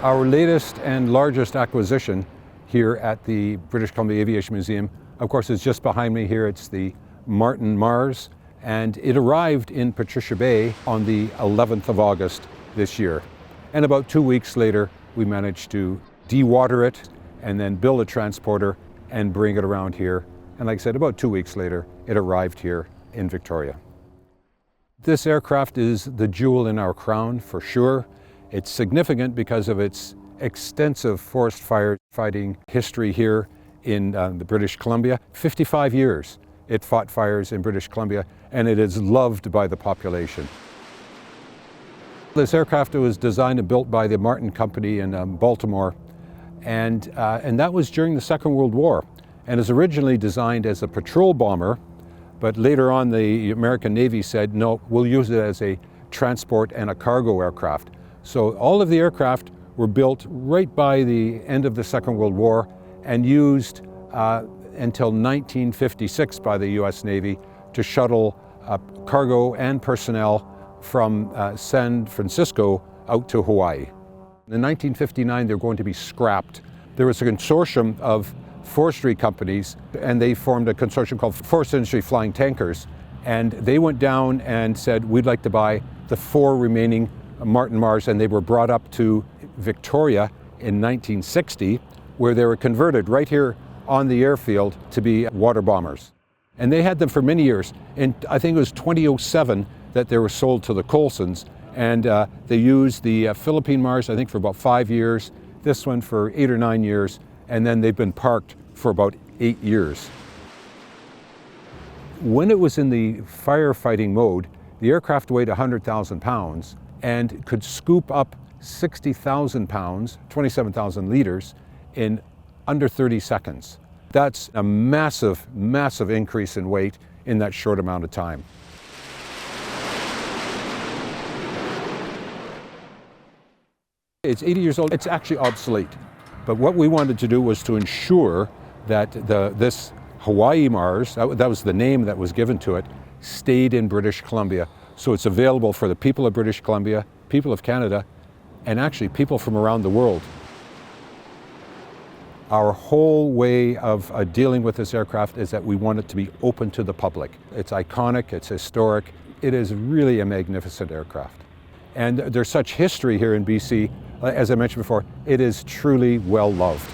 Our latest and largest acquisition here at the British Columbia Aviation Museum, of course, is just behind me here. It's the Martin Mars, and it arrived in Patricia Bay on the 11th of August this year. And about 2 weeks later, we managed to dewater it and then build a transporter and bring it around here. And like I said, about 2 weeks later, it arrived here in Victoria. This aircraft is the jewel in our crown for sure. It's significant because of its extensive forest fire fighting history here in the British Columbia. 55 years it fought fires in British Columbia, and it is loved by the population. This aircraft was designed and built by the Martin Company in Baltimore, and that was during the Second World War, and is originally designed as a patrol bomber, but later on the American Navy said, no, we'll use it as a transport and a cargo aircraft. So all of the aircraft were built right by the end of the Second World War and used until 1956 by the US Navy to shuttle cargo and personnel from San Francisco out to Hawaii. In 1959, they're going to be scrapped. There was a consortium of forestry companies, and they formed a consortium called Forest Industry Flying Tankers, and they went down and said, we'd like to buy the 4 remaining Martin Mars, and they were brought up to Victoria in 1960, where they were converted right here on the airfield to be water bombers. And they had them for many years. And I think it was 2007 that they were sold to the Colsons, and they used the Philippine Mars, I think, for about 5 years, this one for 8 or 9 years, and then they've been parked for about 8 years. When it was in the firefighting mode, the aircraft weighed 100,000 pounds and could scoop up 60,000 pounds, 27,000 liters, in under 30 seconds. That's a massive, massive increase in weight in that short amount of time. It's 80 years old. It's actually obsolete. But what we wanted to do was to ensure that this Hawaii Mars, that was the name that was given to it, stayed in British Columbia. So it's available for the people of British Columbia, people of Canada, and actually people from around the world. Our whole way of dealing with this aircraft is that we want it to be open to the public. It's iconic, it's historic. It is really a magnificent aircraft. And there's such history here in BC. As I mentioned before, it is truly well loved.